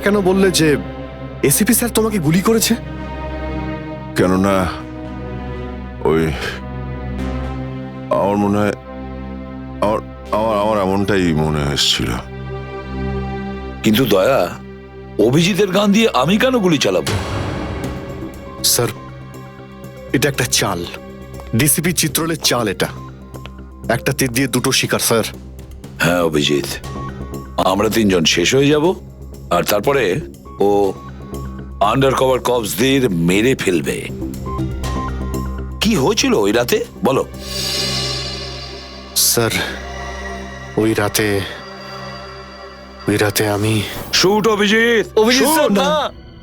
কেন বললে যে এসিপি স্যার তোমাকে গুলি করেছে? কেননা ওই আমার মনে হয় আমার আমার আমার এমনটাই মনে এসেছিল। কিন্তু দয়া, অভিজিতের গান দিয়ে আমি কেন গুলি চালাবো? স্যার, এটা একটা চাল, ডিসিপি চিত্রলের চাল। এটা একটা তীর দিয়ে দুটো শিকার স্যার। হ্যাঁ অভিজিৎ, আমরা তিনজন শেষ হয়ে যাব আর তারপরে ও আন্ডার কভার কপসদের মেরে ফেলবে। কি হয়েছিল ওই রাতে বলো? স্যার, ওই রাতে আমি শুট অভিজিৎ, অভিজিৎ স্যার, না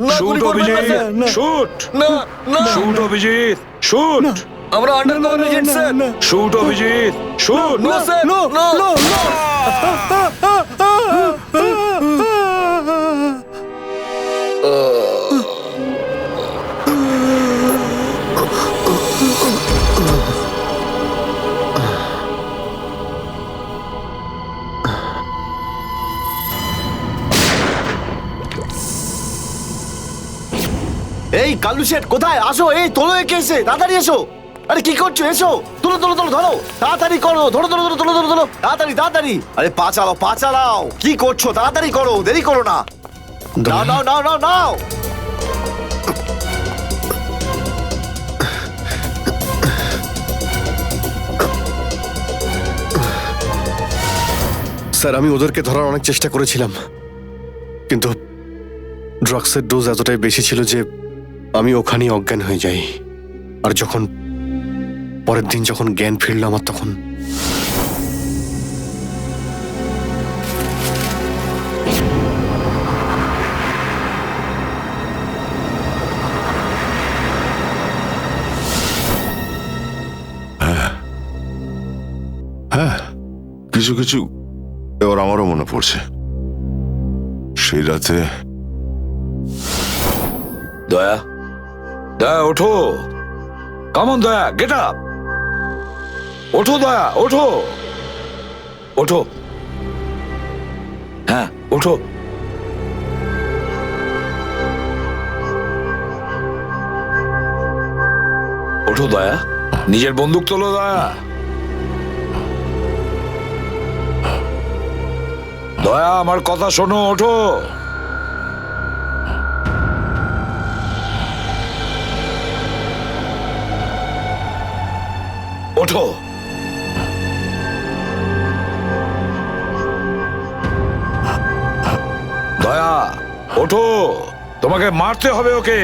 না, শুট গুলি করবেন না অভিজিৎ, স্যার। শুট না না, শুট অভিজিৎ, শুট আমরা under cover agent sir. Shoot Abhijit, shoot. না স্যার, না না। এই কালু শেঠ কোথায়? আসো, এই তোলো একে, এসে তাড়াতাড়ি এসো। আরে কি করছো? এসো, তুলো তুলো তুলো, ধরো তাড়াতাড়ি করো, ধরো ধরো ধরো, তুলো ধরো ধরো, তাড়াতাড়ি তাড়াতাড়ি। আরে পা চালাও, পা চালাও, কি করছো? তাড়াতাড়ি করো, দেরি করো না। নাও নাও নাও নাও নাও। স্যার, আমি ওদেরকে ধরার অনেক চেষ্টা করেছিলাম, কিন্তু ড্রাগসের ডোজ এতটাই বেশি ছিল যে আমি ওখানেই অজ্ঞান হয়ে যাই। আর যখন পরের দিন যখন জ্ঞান ফিরল আমার, তখন হ্যাঁ, কিছু কিছু এবার আমারও মনে পড়ছে। সেই রাতে দয়া, দয়া ওঠো, কামন দয়া, গেট আপ, ওঠো দয়া, ওঠো ওঠো, হ্যাঁ ওঠো। ওঠো দয়া, নিজের বন্দুক তোলো দয়া। দয়া আমার কথা শোনো, ওঠো। ওঠো। দয়া ওঠো, তোমাকে মারতে হবে ওকে।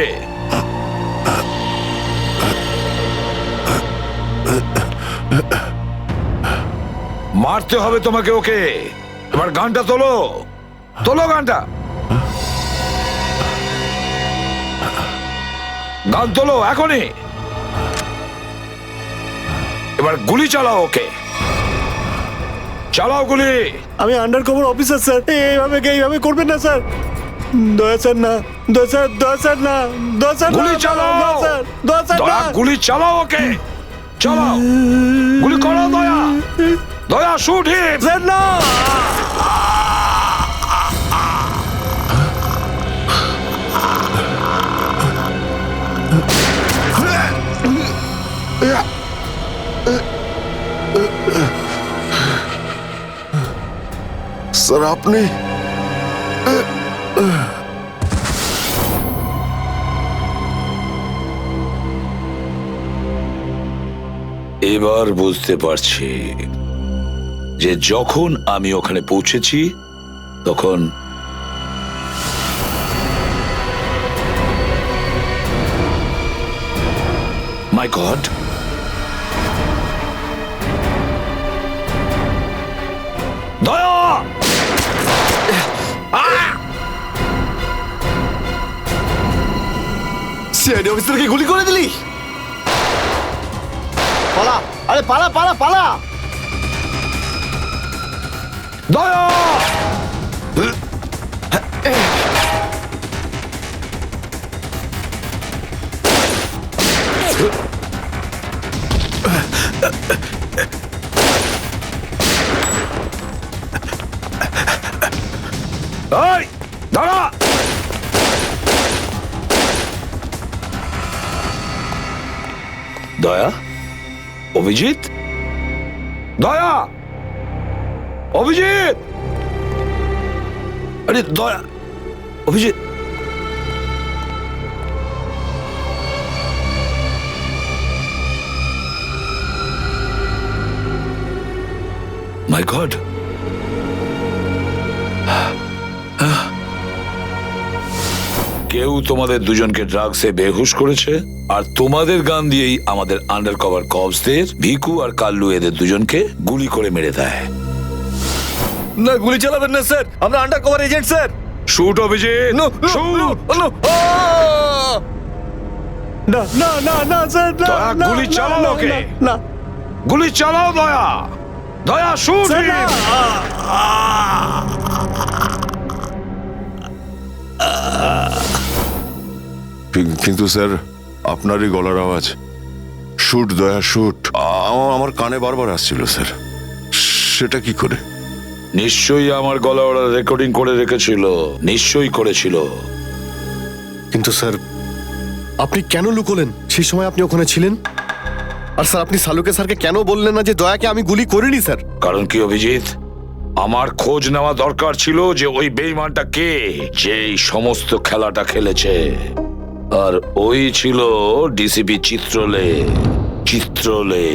মারতে হবে তোমাকে ওকে। এবার গানটা তোলো, তোলো গানটা, গান তোলো এখনই। এবার গুলি চালাও ওকে, চালাও গুলি। আমি আন্ডার কভার অফিসার স্যার, এইভাবে করবেন না স্যার। দয়া স্যার না, দয়া স্যার, দয়া স্যার না, দয়া স্যার, গুলি চালাও, দয়া স্যার, দয়া স্যার দয়া না। গুলি চালাও ওকে, চালাও গুলি করো দয়া, দয়া শুট হিম। স্যার না। স্যার আপনি এবার বুঝতে পারছি যে যখন আমি ওখানে পৌঁছেছি তখন মাই গড, দয়া, সিআইডি অফিসারকে গুলি করে দিলি? পালা, আরে পালা পালা পালা। দয়া। এই দাঁড়া, দয়া, অভিজিৎ, দয়া, অভিজিৎ, আরে দয়া, অভিজিৎ। মাই গড, কেউ তোমাদের দুজনকে ড্রাগসে বেহুশ করেছে, আর তোমাদের গান দিয়েই আমাদের আন্ডার কভার কপসদের ভিকু আর কাল্লু এদের দুজনকে গুলি করে মেরে দেয়। না, গুলি চালাবেন না স্যার, আমরা under cover agent sir. Shoot Abhijit, shoot. না না না না স্যার, না, দয়া, না, গুলি না, চালাও না, ওকে। না, গুলি চালাও দয়া, দয়া শুট। স্যার, না। কিন্তু স্যার, আপনারই গলার আওয়াজ, শুট দয়া শুট, আমার কানে বারবার আসছিল স্যার। সেটা কি করে? নিশ্চয়ই আমার গলা ওরা রেকর্ডিং করে রেখেছিল, নিশ্চয়ই করেছিল। কিন্তু স্যার, আপনি কেন লুকোলেন? সেই সময় আপনি ওখানে ছিলেন। আর স্যার, আপনি সালুকে স্যারকে কেন বললেন না যে দয়াকে আমি গুলি করিনি স্যার? কারণ কি অভিজিৎ, আমার খোঁজ নেওয়া দরকার ছিল যে ওই বেঈমানটা কে, যে এই সমস্ত খেলাটা খেলেছে। আর ওই ছিল ডিসিপি চিত্রলে। চিত্রলে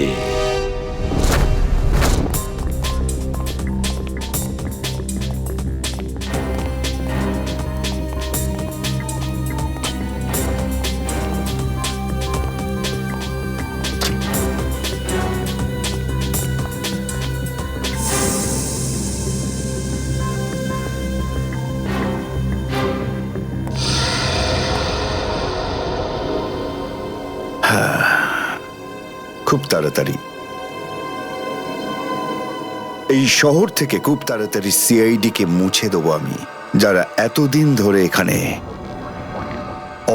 খুব তাড়াতাড়ি এই শহর থেকে খুব তাড়াতাড়ি সিআইডি কে মুছে দেবো আমি, যারা এতদিন ধরে এখানে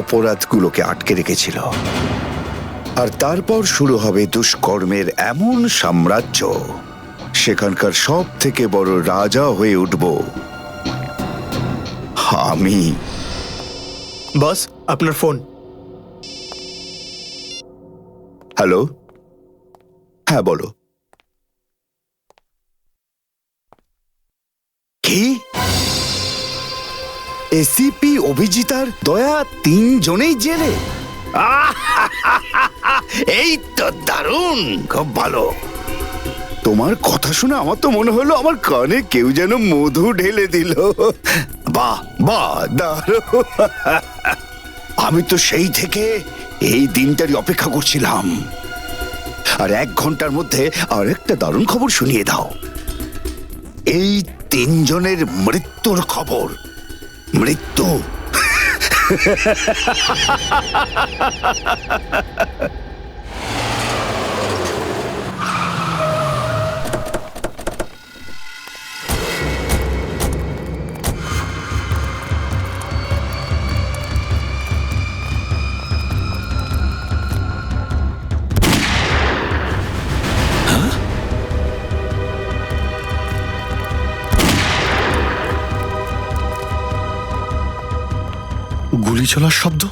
অপরাধগুলোকে আটকে রেখেছিল। আর তারপর শুরু হবে দুষ্কর্মের এমন সাম্রাজ্য, সেখানকার সব থেকে বড় রাজা হয়ে উঠব আমি। বস, আপনার ফোন। হ্যালো, হ্যাঁ বলো। কি? এসিপি অভিজিৎ আর দয়া তিনজনেই জেলে? এই তো দারুণ, খুব ভালো। তোমার কথা শুনে আমার তো মনে হলো আমার কানে কেউ যেন মধু ঢেলে দিল। বাহ বাহ, দারুণ। আমি তো সেই থেকে এই দিনটারই অপেক্ষা করছিলাম। আর 1 ঘন্টার মধ্যে আরেকটা দারুণ খবর শুনিয়ে দাও। এই তিনজনের মৃত্যুর খবর। মৃত্যু। গুলি চলার শব্দ।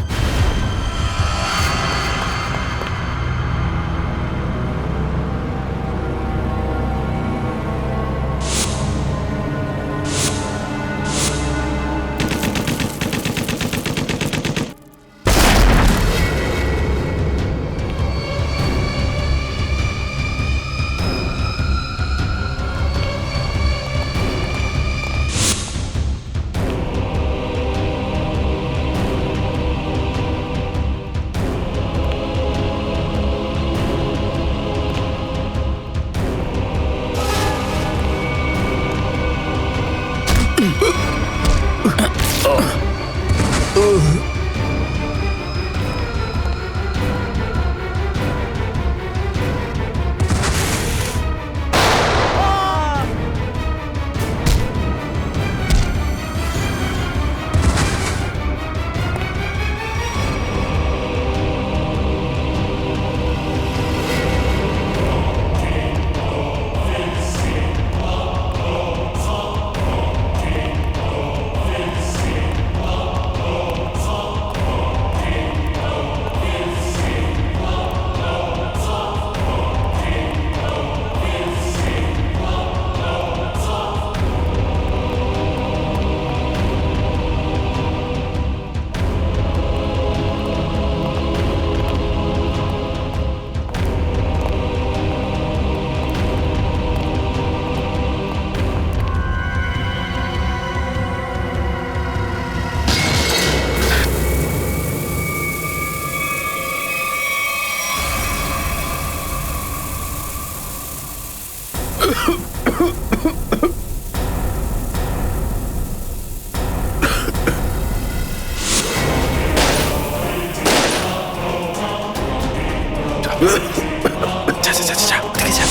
যা যা যা যা ওদিকে যা।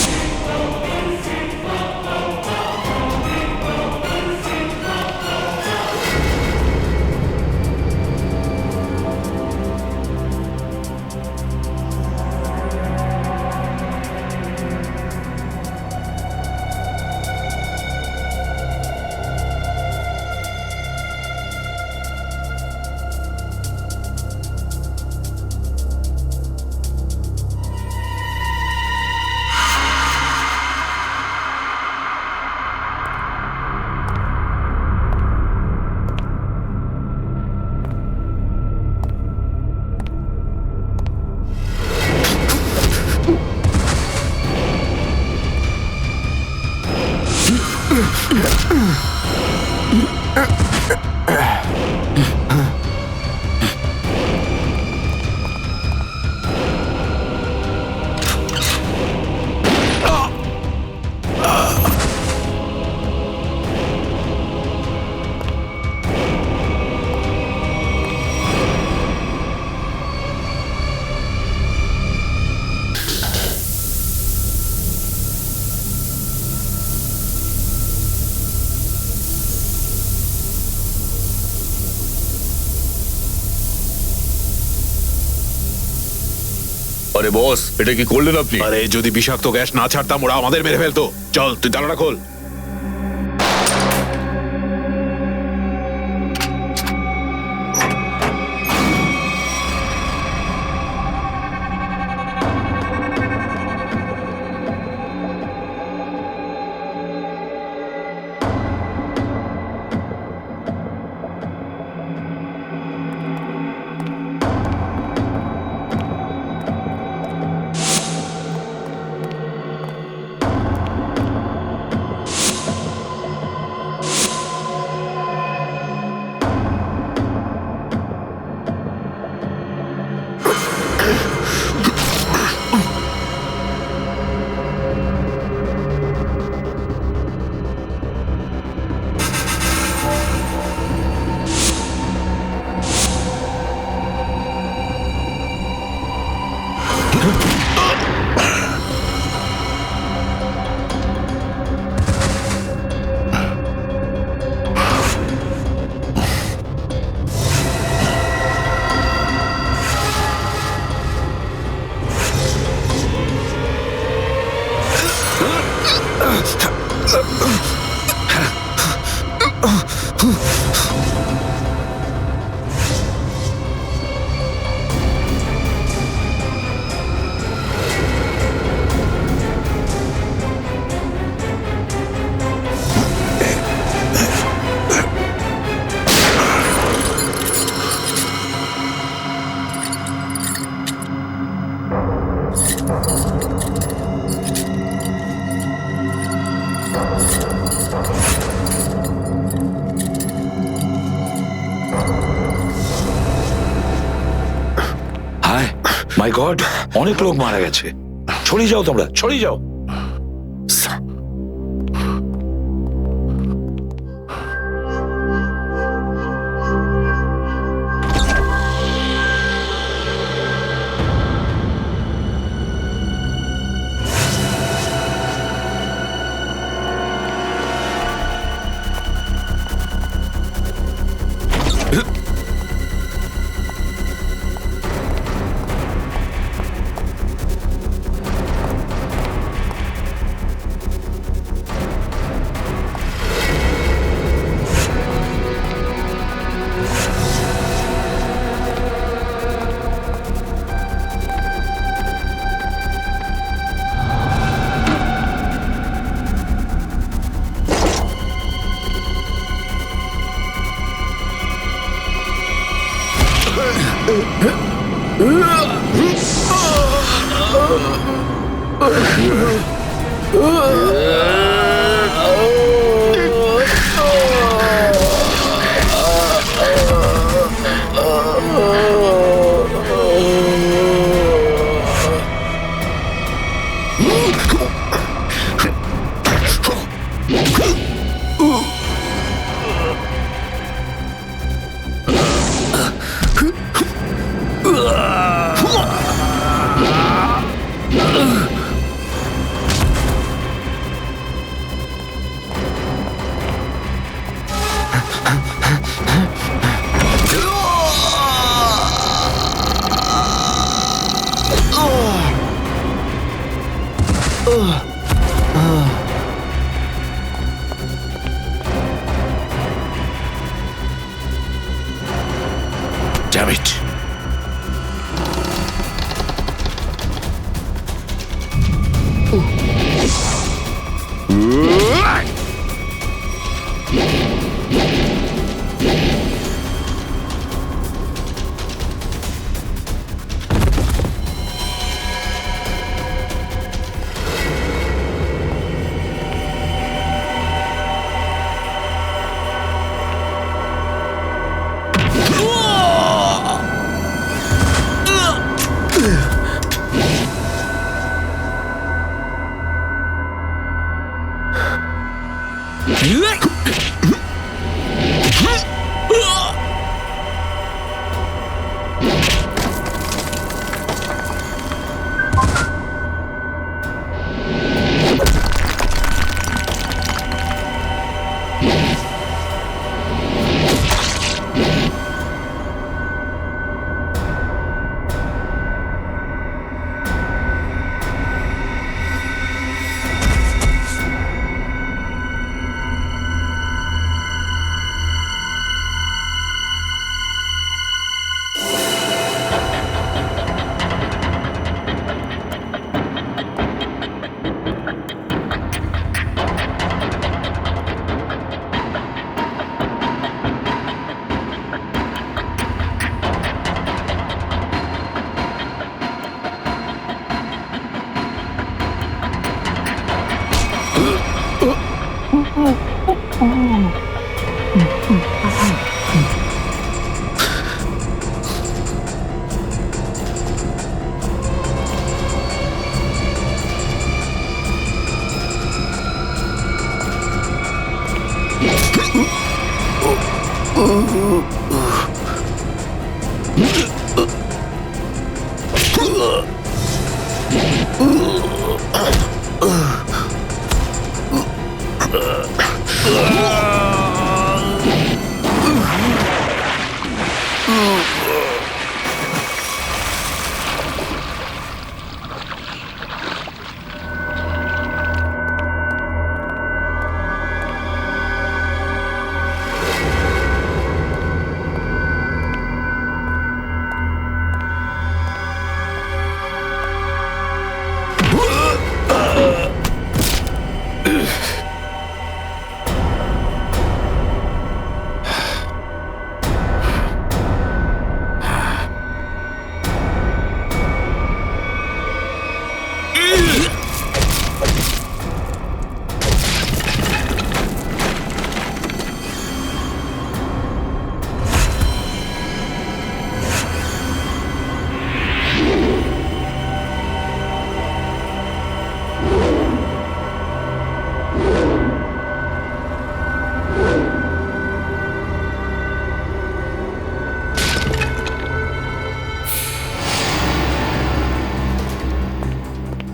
আরে বস, এটা কি করলেন আপনি? আরে যদি বিষাক্ত গ্যাস না ছাড়তাম ওরা আমাদের মেরে ফেলতো। চল তুই তালাটা খোল। হায় মাই গড, অনেক লোক মারা গেছে। ছড়িয়ে যাও তোমরা, ছড়িয়ে যাও। Damn it.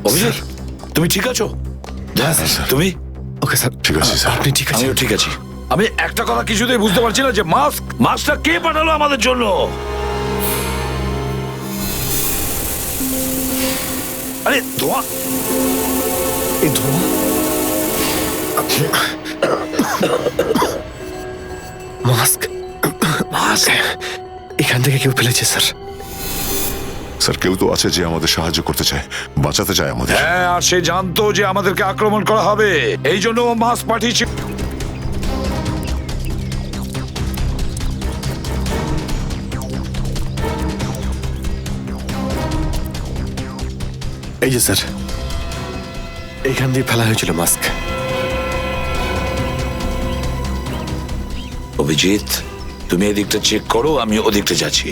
অভিজিৎ, তুমি ঠিক আছো? তুমি? ওকে স্যার, ঠিক আছে স্যার। আপনি ঠিক আছেন? আমিও ঠিক আছি। আমি একটা কথা কিছুতেই বুঝতে পারছি না যে মাস্কটা কে পাঠালো আমাদের জন্য? আরে ধোঁয়া, এই ধোঁয়া মাস্ক এখান থেকে কেউ ফেলেছে স্যার। স্যার কেউ তো আছে যে আমাদের সাহায্য করতে চায়, বাঁচাতে চায় আমাদের। হ্যাঁ, আর সে জানতো যে আমাদেরকে আক্রমণ করা হবে, এই জন্য ও মাস্ক পাঠিয়েছে। এই যে স্যার, এইখান দিয়ে ফেলা হয়েছিল মাস্ক। অভিজিৎ, তুমি এদিকটা চেক করো, আমি ওদিকটা যাচ্ছি।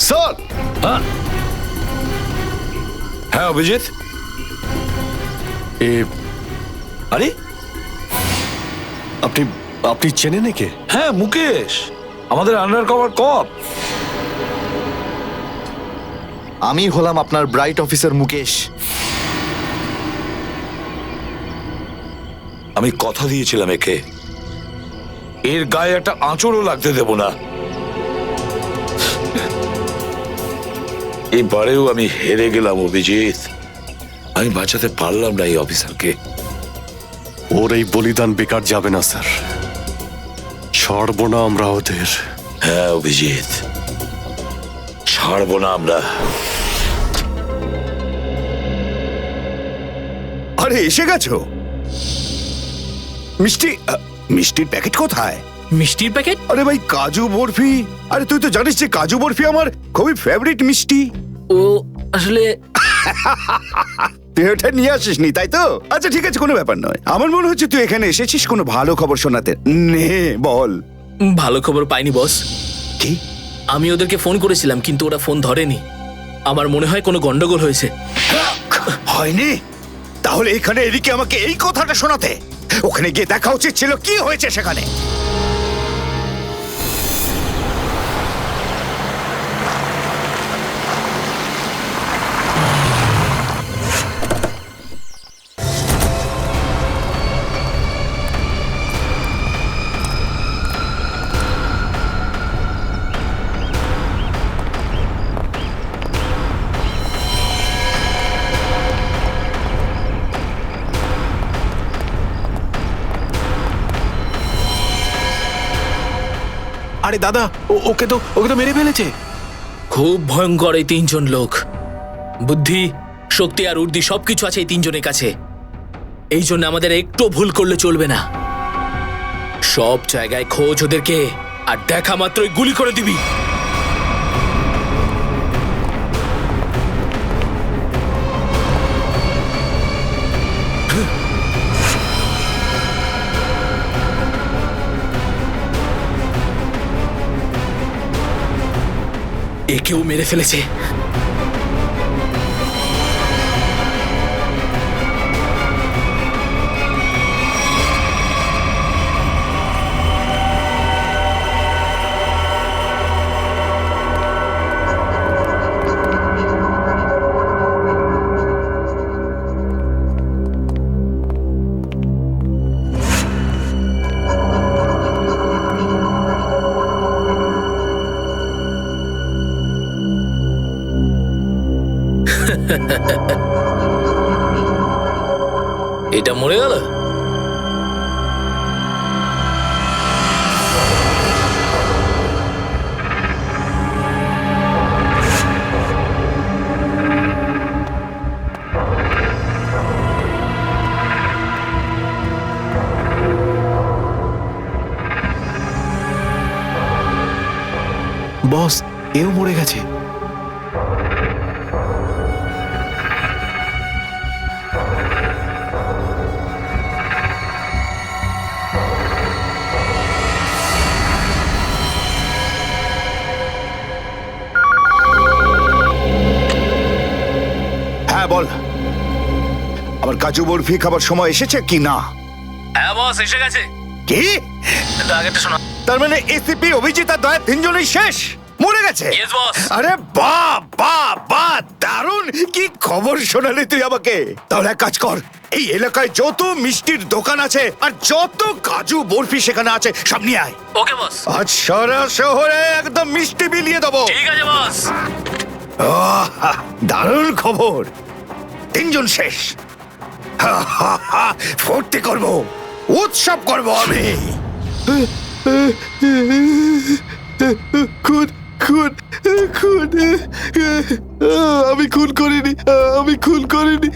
স্যার, হ্যাঁ অভিজিৎ, আরে আপনি আপনি চেনেন একে? হ্যাঁ মুকেশ, আমাদের আন্ডার কভার কপ। আমি হলাম আপনার ব্রাইট অফিসার মুকেশ। আমি কথা দিয়েছিলাম একে, এর গায়ে একটা আঁচড়ও লাগতে দেব না। এবারেও আমি হেরে গেলাম অভিজিৎ। আমি বাঁচাতে পারলাম না এই অফিসারকে। ওর এই বলিদান বেকার যাবে না স্যার, ছাড়বো না আমরা ওদের। হ্যাঁ অভিজিৎ, ছাড়বো না আমরা। আরে এসে গেছো? মিষ্টির প্যাকেট কোথায়? মিষ্টির প্যাকেট? আরে ভাই কাজু বরফি। আরে তুই তো জানিস যে কাজু বরফি আমার খুবই ফেভারিট মিষ্টি। ও আসলে তুই ওটা নিয়ে আসিসনি তাই তো? আচ্ছা ঠিক আছে, কোনো ব্যাপার নয়। আমার মনে হচ্ছে তুই এখানে এসেছিস কোনো ভালো খবর শোনাতে। নে বল। ভালো খবর পাইনি বস। কি? আমি ওদেরকে ফোন করেছিলাম কিন্তু ওরা ফোন ধরেনি। আমার মনে হয় কোনো গন্ডগোল হয়েছে। হয়নি? তাহলে এখানে এদিকে আমাকে এই কথাটা শোনাতে? ওখানে গিয়ে দেখা উচিত ছিল কি হয়েছে সেখানে। আরে দাদা, ওকে তো মেরে ফেলেছে। খুব ভয়ঙ্কর এই তিনজন লোক। বুদ্ধি, শক্তি আর উর্দি সবকিছু আছে এই তিনজনের কাছে। এই জন্য আমাদের একটু ভুল করলে চলবে না। সব জায়গায় খোঁজ ওদেরকে, আর দেখা মাত্রই গুলি করে দিবি। একেও মেরে ফেলেছে। এটা মরে গেল। বস, এও মরে গেছে। হ্যাঁ বল, আমার কাজু বরফি খাবার সময় এসেছে কি না? হ্যাঁ বস, এসে গেছে। কি? আগেরটা শোনা। তার মানে এসিপি, অভিজিৎ আর দয়া তিনজনই শেষ, মরে গেছে? Yes, boss. আরে বাহ বাহ বাহ, দারুণ! কি খবর শোনালি তুই আমাকে। তাহলে এক কাজ কর, এই এলাকায় যত মিষ্টির দোকান আছে আর যত কাজু বরফি সেখানে আছে সব নিয়ে আয়। ওকে বস। আজ সারা শহরে একদম মিষ্টি বিলিয়ে দেবো। ঠিক আছে বস। দারুণ খবর, তিনজন শেষ। ফুর্তি করব, উৎসব করব আমি। খুন খুন খুন আমি খুন করিনি, আমি খুন করিনি,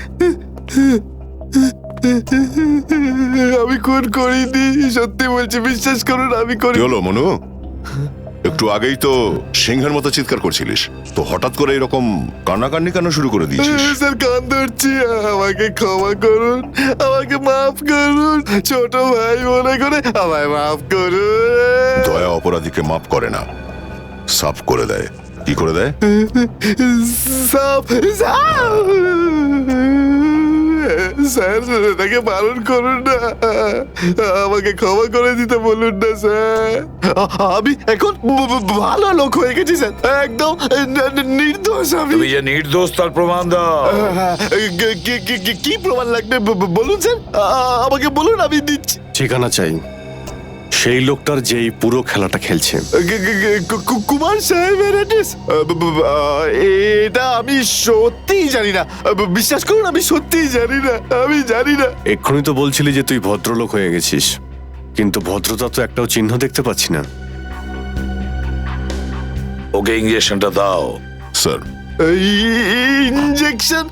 আমি খুন করিনি, সত্যি বলছি, বিশ্বাস করুন আমি কি করিনি। হলো মনু? একটু আগেই তো সিংহের মতো চিৎকার করছিলিস, তো হঠাৎ করে এরকম কান্নাকান্নি কেন শুরু করে দিয়েছিস? স্যার কান ধরছি, আমাকে ক্ষমা করুন, আমাকে মাফ করুন, ছোট ভাই মনে করে আমায় মাফ করুন। দয়া অপরাধীকে মাফ করে না, সাফ করে দেয়। কি করে দেয়? সাপ সাপ স্যার তাকে বারণ করুন না, আমাকে ক্ষমা করে দিতে বলুন না স্যার। আমি এখন ভালো লোক হয়ে গেছি স্যার, একদম নির্দোষ আমি। তুমি যে নির্দোষ তার প্রমাণ দাও। কি প্রমাণ লাগবে বলুন স্যার, আমাকে বলুন, আমি দিচ্ছি। ঠিকানা চাই সেই লোকটার যেই পুরো খেলাটা খেলছে। কুমার সাহেবের অ্যাড্রেস? এটা আমি সত্যিই জানি না, বিশ্বাস করুন আমি সত্যিই জানি না, আমি জানি না। এক্ষুনি তো বলছিলি যে তুই ভদ্রলোক হয়ে গেছিস, কিন্তু ভদ্রতা তো একটাও চিহ্ন দেখতে পাচ্ছি না। ওকে ইঞ্জেকশনটা দাও। Sir injection?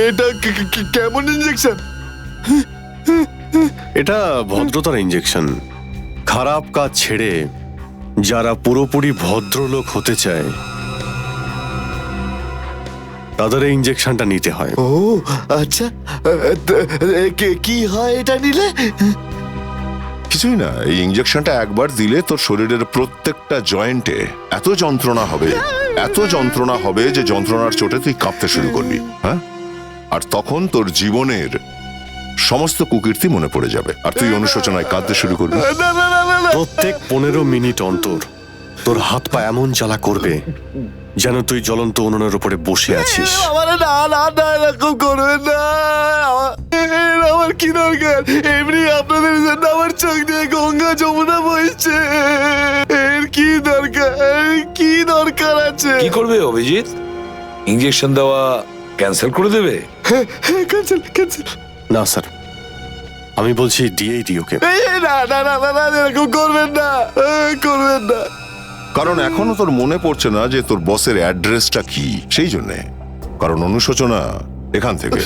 এটা কেমন ইঞ্জেকশন? এটা ভদ্রতার ইঞ্জেকশন। খারাপ কাজ ছেড়ে যারা পুরোপুরি ভদ্রলোক হতে চায় তাদের এই ইঞ্জেকশনটা নিতে হয়। ও আচ্ছা, কি হয় এটা নিলে? কিছুই না, এই ইঞ্জেকশনটা একবার দিলে তোর শরীরের প্রত্যেকটা জয়েন্টে এত যন্ত্রণা হবে, এত যন্ত্রণা হবে যে যন্ত্রণার চোটে তুই কাঁপতে শুরু করবি। হ্যাঁ, আর তখন তোর জীবনের সমস্ত কুকীর্তি মনে পড়ে যাবে আর তুই অনুশোচনায় কাঁদতে শুরু করবি। না না না না না, প্রত্যেক 15 মিনিট অন্তর তোর হাত পা এমন জ্বালা করবে যেন তুই জ্বলন্ত উনুনের উপরে বসে আছিস। আমার না না না, এরকম করবেন না। আমার কি দরকার? এমনি আপনাদের জন্য আমার চোখ দিয়ে গঙ্গা যমুনা বইছে, এর কি দরকার? কি দরকার আছে? কি করবে অভিজিৎ? ইঞ্জেকশন দেওয়া ক্যান্সেল করে দেবে? Cancel cancel. না স্যার, আমি বলছি দিয়েই দিই ওকে। না না না না না, এরকম করবেন না, করবেন না। কারণ এখনো তোর মনে পড়ছে না যে তোর বসের অ্যাড্রেসটা কি, সেই জন্যে। কারণ অনুশোচনা এখান থেকে,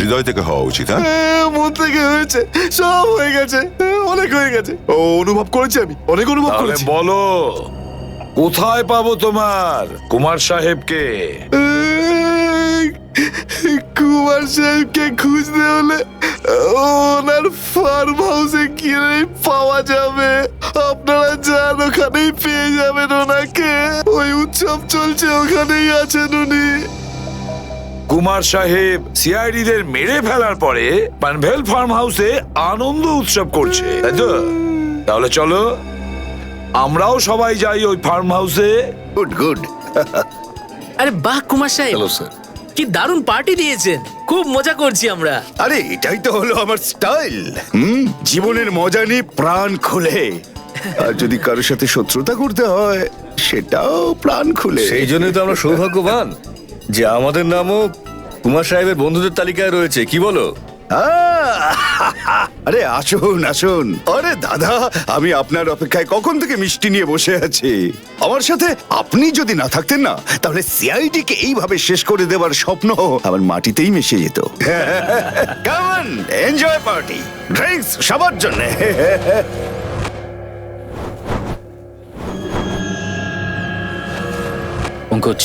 হৃদয় থেকে হওয়া উচিত। হ্যাঁ, মন থেকে হয়েছে, সব হয়ে গেছে, অনেক হয়ে গেছে। ও অনুভব করেছি, আমি অনেক অনুভব তাহলে করেছি। বলো, কোথায় পাবো তোমার কুমার সাহেবকে? কুমার সাহেবকে খুঁজতে হলে ওনার ফার্ম হাউসে গিয়ে পাওয়া যাবে। আপনারা যান, ওখানেই পেয়ে যাবেন ওনাকে। ওই উৎসব চলছে, ওখানেই আছেন উনি। কুমার সাহেব সিআইডি দের মেরে ফেলার পরে পানভেল ফার্ম হাউসে আনন্দ উৎসব করছে, তাই তো? তাহলে চলো আমরাও সবাই যাই ওই ফার্ম হাউসে। Good good. আরে বাহ কুমার সাহেব, হ্যালো স্যার। কি দারুণ পার্টি দিয়েছেন, খুব মজা করছি আমরা। আরে এটাই তো হলো আমার স্টাইল। জীবনের মজা নিয়ে প্রাণ খুলে, আর যদি কারোর সাথে শত্রুতা করতে হয় সেটাও প্রাণ খুলে। সেই জন্যই তো আমরা সৌভাগ্যবান যে আমাদের নামও কুমার সাহেবের বন্ধুদের তালিকায় রয়েছে, কি বলো? আরে আসুন আসুন। আরে দাদা, আমি আপনার অপেক্ষায় কখন থেকে মিষ্টি নিয়ে বসে আছি। আমার সাথে আপনি যদি না থাকতেন না, তাহলে সিআইডি কে এইভাবে শেষ করে দেবার স্বপ্ন আমার মাটিতেই মিশে যেত। Come on, enjoy party, drinks সবার জন্য। পঙ্কজ,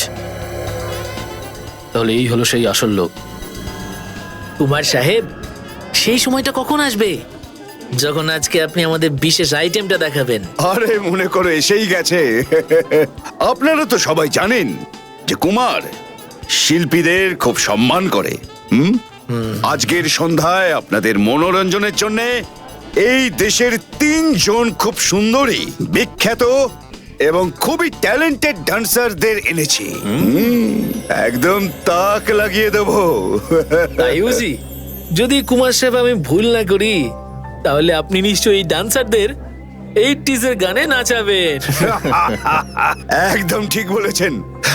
তাহলে এই হলো সেই আসল লোক। কুমার সাহেব, সেই সময়টা কখন আসবে যখন আজকে আপনি আমাদের বিশেষ আইটেমটা দেখাবেন? আরে মনে করো এসেই গেছে। আপনারা তো সবাই জানেন যে কুমার শিল্পীদের খুব সম্মান করে। আজকের সন্ধ্যায় আপনাদের মনোরঞ্জনের জন্য এই দেশের 3 জন খুব সুন্দরী, বিখ্যাত এবং খুবই ট্যালেন্টেড ডান্সারদের এনেছি। একদম তাক লাগিয়ে দেবো। তাই বুঝি? যদি কুমার সাহেব আমি ভুল না করি, তাহলে আপনি নিশ্চয়ই এই ডান্সারদের 80s এর গানে নাচাবেন। একদম ঠিক বলেছেন।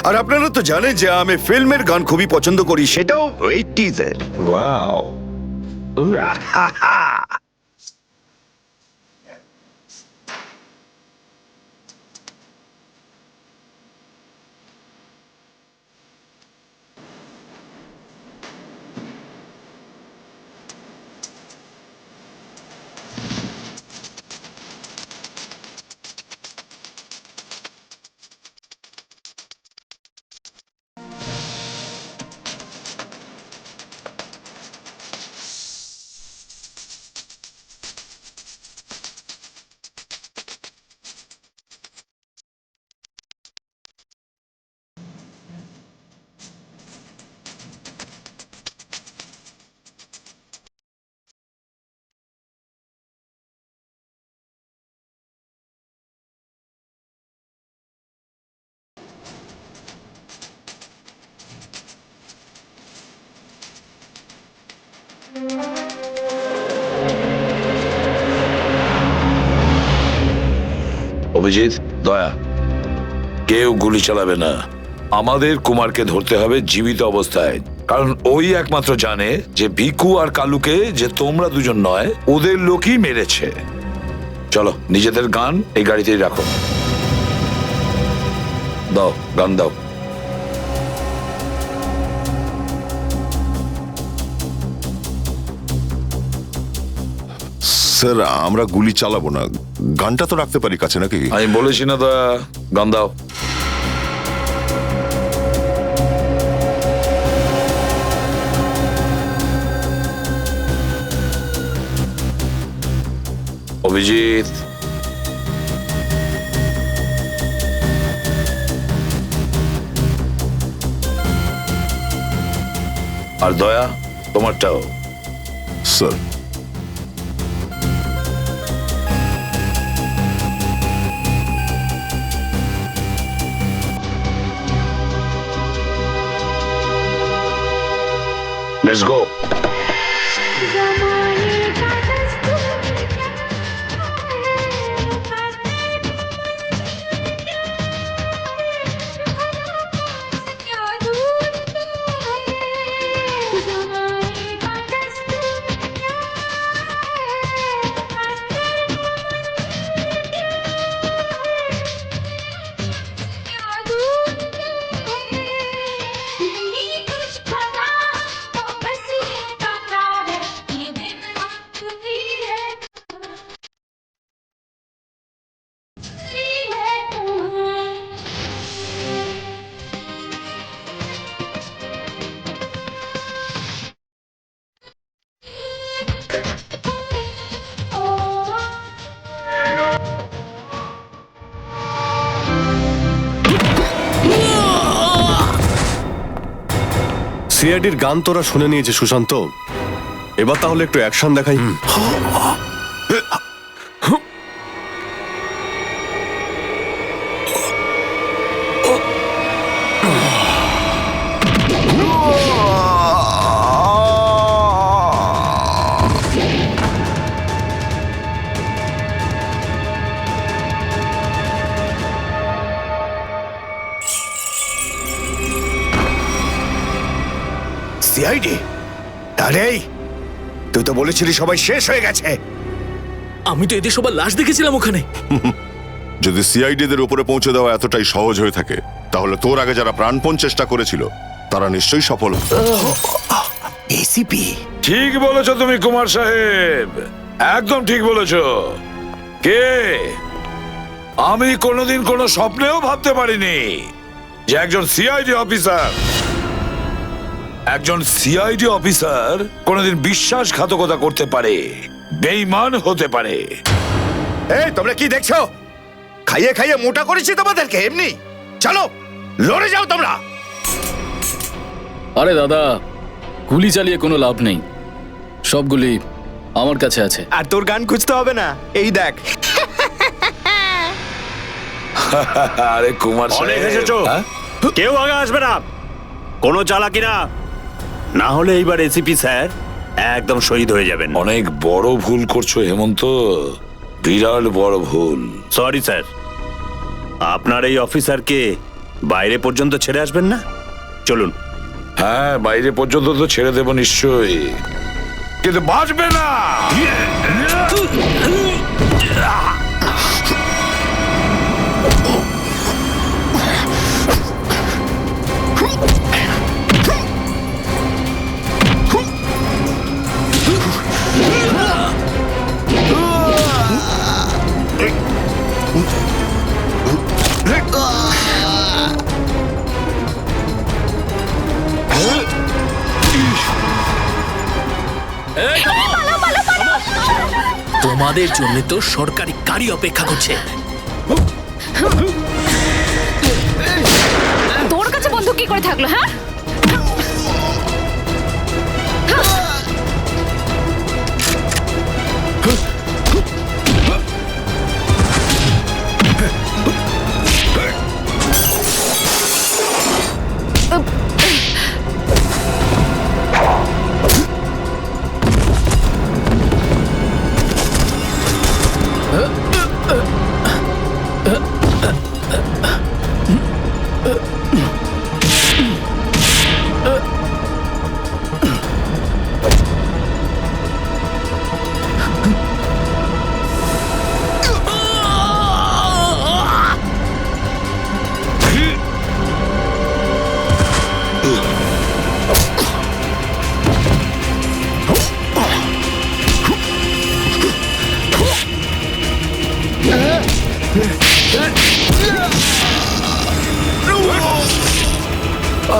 আর আপনারা তো জানেন যে আমি ফিল্মের গান খুবই পছন্দ করি, সেটাও 80s এর। ওয়াও। অভিজিৎ, দয়া, কেউ গুলি চালাবে না। আমাদের কুমারকে ধরতে হবে জীবিত অবস্থায়, কারণ ওই একমাত্র জানে যে ভিকু আর কালুকে যে তোমরা দুজন নয়, ওদের লোকই মেরেছে। চলো, নিজেদের গান এই গাড়িতেই রাখো। দাও, গান দাও। স্যার, আমরা গুলি চালাবো না, গানটা তো রাখতে পারি কাছে নাকি? আমি বলেছি না দয়া, গান দাও। অভিজিৎ, আর দয়া, তোমারটাও। Sir, Let's go. সিআইডির গান তোরা শুনে নিয়েছে সুশান্ত, এবার তাহলে একটু অ্যাকশন দেখাই। সিআইডি? আরে তুই তো বলেছিলি সবাই শেষ হয়ে গেছে। আমি তো এদের সবার লাশ দেখেছিলাম ওখানে। যদি সিআইডিদের উপরে পৌঁছে দেওয়া এতটাই সহজ হয়ে থাকে, তাহলে তোর আগে যারা প্রাণপণ চেষ্টা করেছিল তারা নিশ্চয়ই সফল হবে। এসিপি? ঠিক বলেছো তুমি কুমার সাহেব, একদম ঠিক বলেছো। কে? আমি কোনোদিন কোনো স্বপ্নেও ভাবতে পারিনি যে একজন সিআইডি অফিসার কোনোদিন বিশ্বাসঘাতকতা করতে পারে, বেঈমান হতে পারে। এই তোমরা কি দেখছো? খাইয়ে খাইয়ে মোটা করেছি তোমাদেরকে এমনি। চলো লড়ে যাও তোমরা। আরে দাদা, গুলি চালিয়ে কোনো লাভ নেই, সবগুলি আমার কাছে আছে। আর তোর গান খুঁজতে হবে না, এই দেখ। আরে কুমার অনেক সাহেব, এসেছো, হ্যাঁ? কেউ আগে আসবে না, কোনো চালাকি না, না হলে এইবার এসিপি স্যার একদম শহীদ হয়ে যাবেন। অনেক বড় ভুল করছো হেমন্ত, বিরাট বড় ভুল। সরি স্যার, আপনার এই অফিসারকে বাইরে পর্যন্ত ছেড়ে আসবেন না? চলুন। হ্যাঁ, বাইরে পর্যন্ত তো ছেড়ে দেব নিশ্চয়ই, কিন্তু বাঁচবে না। তোমাদের জন্য তো সরকারি গাড়ি অপেক্ষা করছে। তোর কাছে বন্ধু কি করে থাকলো? হ্যাঁ, ওঠ!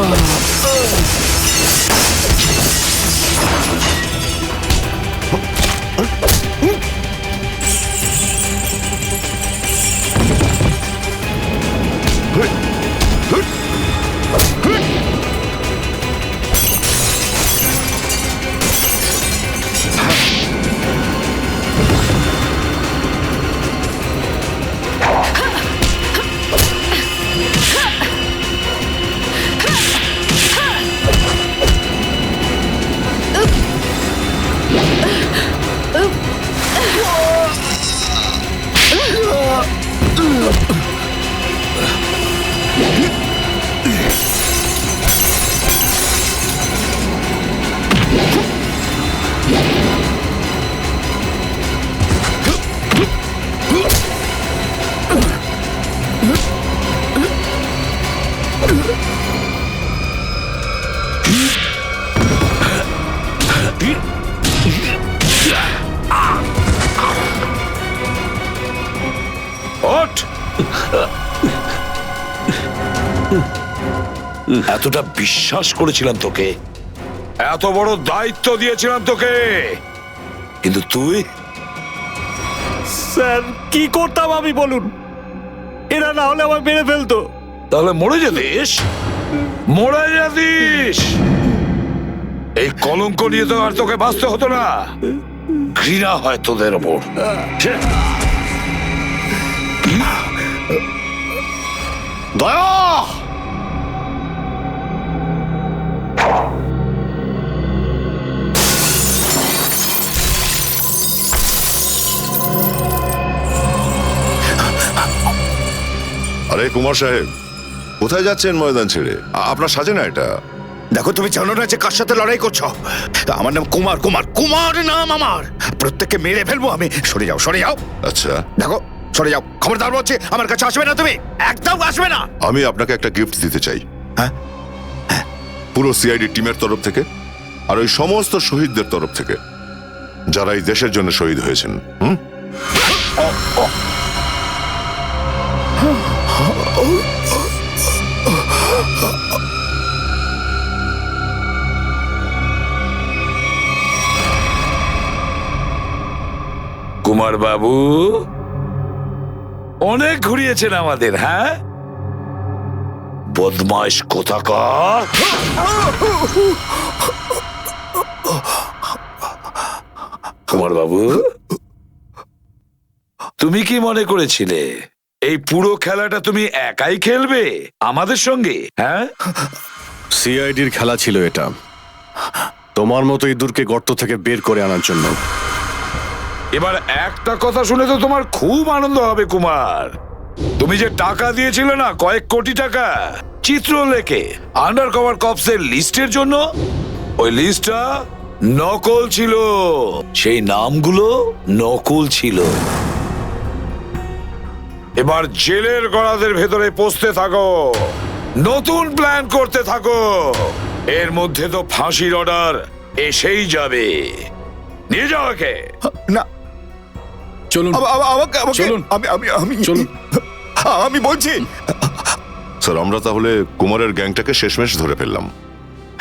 এতটা বিশ্বাস করেছিলাম তোকে, এত বড় দায়িত্ব দিয়েছিলাম তোকে, কিন্তু তুই স্যার কি করতাম আমি বলুন? এরা না হলে আমার মেরে ফেলতো। তাহলে মরে যেতিস, মরে যেতিস। এই কলঙ্ক নিয়ে তো আর তোকে বাঁচতে হতো না। ঘৃণা হয় তোদের ওপর। দয়া! আরে কুমার সাহেব, কোথায় যাচ্ছেন ময়দান ছেড়ে? আপনার সাজে না এটা। দেখো, তুমি জানো না যে কার সাথে লড়াই করছো? আমার নাম কুমার, কুমার, কুমার নাম আমার। প্রত্যেককে মেরে ফেলবো আমি। সরে যাও, সরে যাও। আচ্ছা, দেখো, সরে যাও। খবরদার বলছি, আমার কাছে আসবে না তুমি, একদম আসবে না। আমি আপনাকে একটা গিফট দিতে চাই। হ্যাঁ? পুরো সিআইডি টিমের তরফ থেকে আর ওই সমস্ত শহীদদের তরফ থেকে যারা এই দেশের জন্য শহীদ হয়েছেন। কুমার বাবু অনেক ঘুরিয়েছেন আমাদের, হ্যাঁ? বদমাইশ কোথাকার! কুমার বাবু, তুমি কি মনে করেছিলে এই পুরো খেলাটা তুমি একাই খেলবে আমাদের সঙ্গে? হ্যাঁ, সিআইডির খেলা ছিল এটা, তোমার মতো ইঁদুরকে গর্ত থেকে বের করে আনার জন্য। এবার একটা কথা শুনে তো তোমার খুব আনন্দ হবে কুমার। তুমি যে টাকা দিয়েছিলে না, কয়েক কোটি টাকা, চিত্রলেখে আন্ডার কভার কপসের লিস্টের জন্য, ওই লিস্টটা নকল ছিল। সেই নামগুলো নকল ছিল। এবার জেলের গড়াদের ভেতরে পৌঁছতে থাকো, নতুন প্ল্যান করতে থাকো। এর মধ্যে তো ফাঁসির অর্ডার এসেই যাবে। নিয়ে যাও একে। না, চলুন চলুন। চলুন। আমি বলছি। স্যার, আমরা তাহলে কুমারের গ্যাংটাকে শেষমেশ ধরে ফেললাম।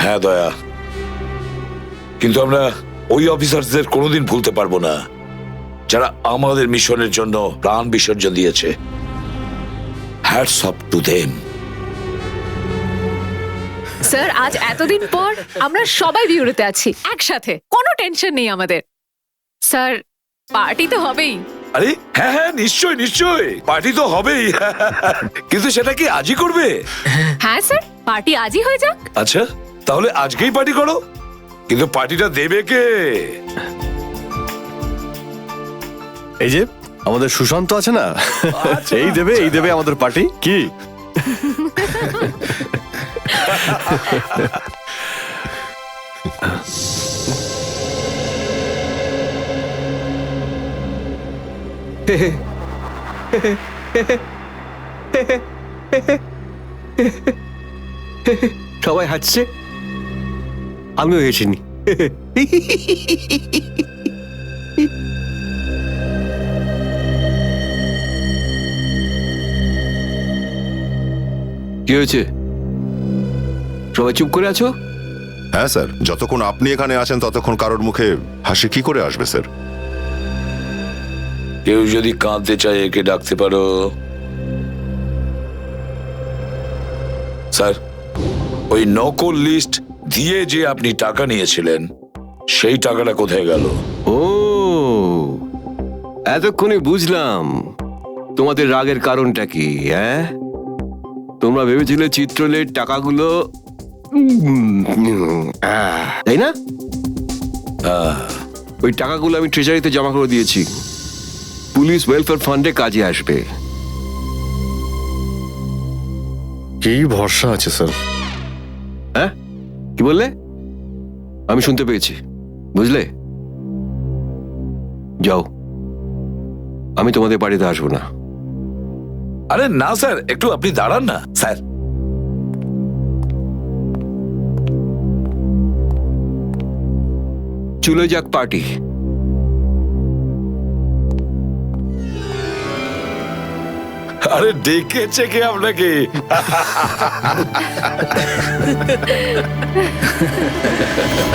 হ্যাঁ দয়া, কিন্তু আমরা ওই অফিসারদের কোনোদিন ভুলতে পারবো না যারা আমাদের মিশনের জন্য প্রাণ বিসর্জন দিয়েছে। Hats off to them. Sir, আজ এতদিন পর আমরা সবাই বিউরোতে আছি একসাথে, কোনো টেনশন নেই আমাদের। স্যার, পার্টি তো হবেই। আরে হ্যাঁ হ্যাঁ, নিশ্চয় নিশ্চয়, পার্টি তো হবেই। কিন্তু সেটা কি আজই করবে? হ্যাঁ স্যার, পার্টি আজই হয়ে যাক। আচ্ছা, তাহলে আজকেই পার্টি করো, কিন্তু পার্টিটা দেবে কে? এই যে আমাদের সুশান্ত আছে না, এই দেবে আমাদের পার্টি। কি সবাই হাসছে, আমিও হেসিনি। কি হয়েছে? সবাই চুপ করে আছো? হ্যাঁ স্যার, যতক্ষণ আপনি এখানে আছেন ততক্ষণ কারোর মুখে হাসি কি করে আসবে স্যার? কেউ যদি কাঁদতে চায় একে ডাকতে পারো। স্যার, ওই নকল লিস্ট দিয়ে যে আপনি টাকা নিয়েছিলেন সেই টাকাটা কোথায় গেল? ও, এতক্ষণে বুঝলাম তোমাদের রাগের কারণটা কি। হ্যাঁ, তোমরা ভেবেছিলে চিত্রলের টাকাগুলো তাই না? ওই টাকাগুলো আমি ট্রেজারিতে জমা করে দিয়েছি, পুলিশ ওয়েলফেয়ার ফান্ডে কাজে আসবে। কি ভরসা আছে স্যার? হ্যাঁ, কি বললে? আমি শুনতে পেয়েছি, বুঝলে? যাও, আমি তোমাদের বাড়িতে আসবো না। আরে না স্যার, একটু আপনি দাঁড়ান না স্যার। চলে যাক পার্টি। আরে ডেকেছে কে আপনাকে?